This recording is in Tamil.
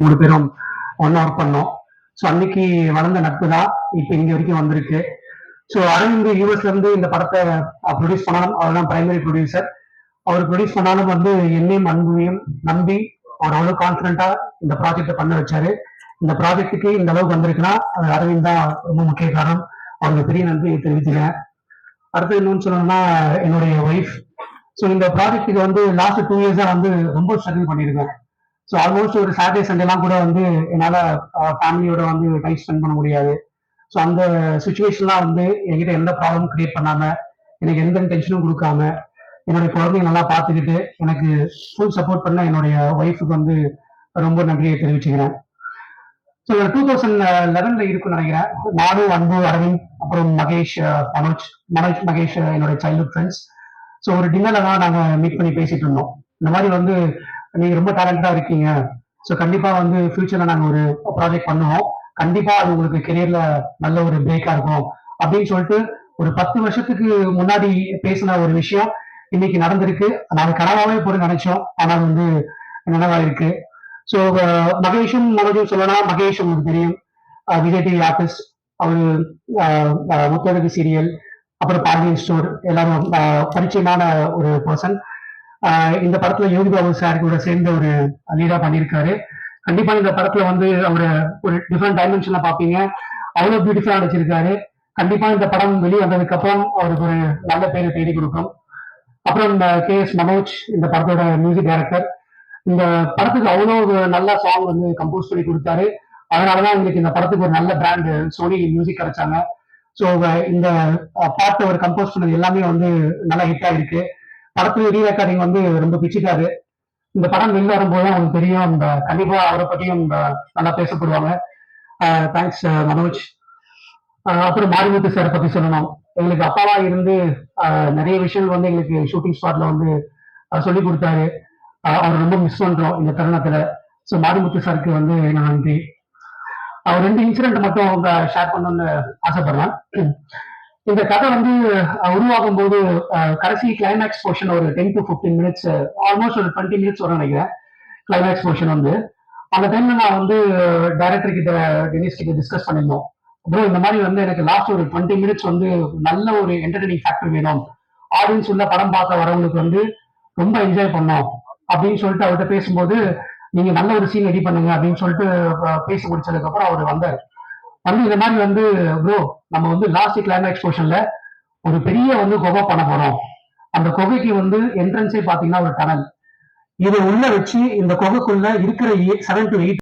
3 பேரும் ஒன்னா ஒர்க் பண்ணோம். ஸோ அன்னைக்கு வளர்ந்த நட்பு தான் இப்போ இங்க வரைக்கும் வந்திருக்கு. ஸோ அரவிந்த் யூஎஸ்ல இருந்து இந்த படத்தை ப்ரொடியூஸ் பண்ணாலும், அவர் தான் பிரைமரி ப்ரொடியூசர். அவர் ப்ரொடியூஸ் பண்ணாலும் என்னையும் அன்பையும் நம்பி அவர் அவ்வளவு கான்பிடண்டா இந்த ப்ராஜெக்டை பண்ண வச்சாரு. இந்த ப்ராஜெக்டுக்கு இந்த அளவுக்கு வந்திருக்குன்னா அது அரவிந்த் தான் ரொம்ப முக்கிய காரணம். அவருக்கு பெரிய நன்றி தெரிவிச்சுக்கிறேன். அடுத்து இன்னொன்னு சொல்லணும்னா என்னுடைய ஒய்ஃப். ஸோ இந்த ப்ராஜெக்ட்டுக்கு லாஸ்ட் 2 இயர்ஸா ரொம்ப ஸ்ட்ரகிள் பண்ணியிருக்கேன். ஸோ ஆல்மோஸ்ட் ஒரு சாட்டர்டே சண்டேலாம் கூட என்னால ஃபேமிலியோட டைம் ஸ்பெண்ட் பண்ண முடியாது. ஸோ அந்த சுச்சுவேஷன்லாம் என்கிட்ட எந்த ப்ராப்ளம் கிரியேட் பண்ணாம, எனக்கு எந்த டென்ஷனும் கொடுக்காம, என்னுடைய குழந்தைங்க நல்லா பார்த்துக்கிட்டு எனக்கு ஃபுல் சப்போர்ட் பண்ண என்னுடைய ஒய்ஃபுக்கு ரொம்ப நன்றியை தெரிவிச்சுக்கிறேன். ஸோ 2011ல இருக்குன்னு நினைக்கிறேன். நானும், அன்பு, அரவிந்த், அப்புறம் மகேஷ், மகேஷ் என்னுடைய சைல்ட்ஹுட் ஃப்ரெண்ட்ஸ். ஸோ ஒரு டின்னர்ல தான் நாங்க மீட் பண்ணி பேசிட்டு இருந்தோம். இந்த மாதிரி நீங்க ரொம்ப டேலண்டா இருக்கீங்க. ஸோ கண்டிப்பா ஃபியூச்சர்ல நாங்க ஒரு ப்ராஜெக்ட் பண்ணுவோம். கண்டிப்பா அது உங்களுக்கு கெரியர்ல நல்ல ஒரு பிரேக்கா இருக்கும் அப்படின்னு சொல்லிட்டு ஒரு 10 வருஷத்துக்கு முன்னாடி பேசின ஒரு விஷயம் இன்னைக்கு நடந்திருக்கு. நாங்க கனவாவே போய் நினைச்சோம். ஆனால் நினைவா இருக்கு. ஸோ மகேஷும் மனோஜும் சொல்லலாம். மகேஷ் உங்களுக்கு தெரியும், விஜய் டிவி ஆர்டிஸ்ட். அவரு முத்தழகு சீரியல், அப்புறம் பாண்டியன் ஸ்டோர் எல்லாரும் பரிச்சயமான ஒரு பர்சன். இந்த படத்துல யோகி பாபு சார் கூட சேர்ந்து ஒரு லீடா பண்ணியிருக்காரு. கண்டிப்பா இந்த படத்துல அவரு ஒரு டிஃப்ரெண்ட் டைமென்ஷன்ல பாப்பீங்க. அவ்வளவு பியூட்டிஃபுல்லா நடிச்சிருக்காரு. கண்டிப்பா இந்த படம் வெளியே வந்ததுக்கு அப்புறம் அவருக்கு ஒரு நல்ல பேரை தேடி கொடுக்கும். அப்புறம் இந்த KS மனோஜ், இந்த படத்தோட மியூசிக் டைரக்டர். இந்த படத்துக்கு அவ்வளோ ஒரு நல்ல சாங் கம்போஸ் பண்ணி கொடுத்தாரு. அதனாலதான் எங்களுக்கு இந்த படத்துக்கு ஒரு நல்ல பிராண்ட் சோனி மியூசிக் கிடைச்சாங்க. ஸோ இந்த பாட்டை அவர் கம்போஸ் பண்ணது எல்லாமே நல்லா ஹிட் ஆயிருக்கு. படத்துல ரீ ரெக்கார்டிங் ரொம்ப பிச்சுட்டாரு. இந்த படம் வெளில வரும்போது அவங்களுக்கு தெரியும். கண்டிப்பா அவரை பற்றியும் நல்லா பேசப்படுவாங்க. தேங்க்ஸ் மனோஜ். அப்புறம் மாரிமுத்து சார் பத்தி சொல்லணும். எங்களுக்கு அப்பாவா இருந்து நிறைய விஷயங்கள் எங்களுக்கு ஷூட்டிங் ஸ்பாட்ல சொல்லி கொடுத்தாரு. அவர் ரொம்ப மிஸ் பண்றோம் இந்த தருணத்துல. ஸோ மாரிமுத்து சாருக்கு என்ன நன்றி. அவர் 2 இன்சிடென்ட் மட்டும் அவங்க ஷேர் பண்ணணும்னு ஆசைப்படுறேன். இந்த கதை உருவாகும் போது கடைசி கிளைமேக்ஸ் போர்ஷன் ஒரு 10 to 15 மினிட்ஸ், ஆல்மோஸ்ட் ஒரு 20 மினிட்ஸ் வரும் நினைக்கிறேன். கிளைமேக்ஸ் போர்ஷன் அந்த டைம்ல நான் டைரக்டர் கிட்ட, டெனிஸ் கிட்ட டிஸ்கஸ் பண்ணியிருந்தோம். ப்ரோ இந்த மாதிரி எனக்கு லாஸ்ட் ஒரு 20 மினிட்ஸ் நல்ல ஒரு என்டர்டெய்னிங் ஃபேக்டர் வேணும். ஆடியன்ஸ் உள்ள படம் பார்க்க வரவங்களுக்கு ரொம்ப என்ஜாய் பண்ணோம் அப்படின்னு சொல்லிட்டு அவர்கிட்ட பேசும்போது, நீங்க நல்ல ஒரு சீன் ரெடி பண்ணுங்க அப்படின்னு சொல்லிட்டு பேசி முடிச்சதுக்கு அப்புறம் அவர் வந்தார். இந்த மாதிரி ப்ரோ நம்ம லாஸ்ட் கிளைமேக்ஸ் போர்ஷன்ல ஒரு பெரிய குகை பண்ண போறோம். அந்த குகைக்கு என்ட்ரன்ஸே பாத்தீங்கன்னா ஒரு டனல். இதை உள்ள வச்சு இந்த குகைக்குள்ள இருக்கிற 7 to 8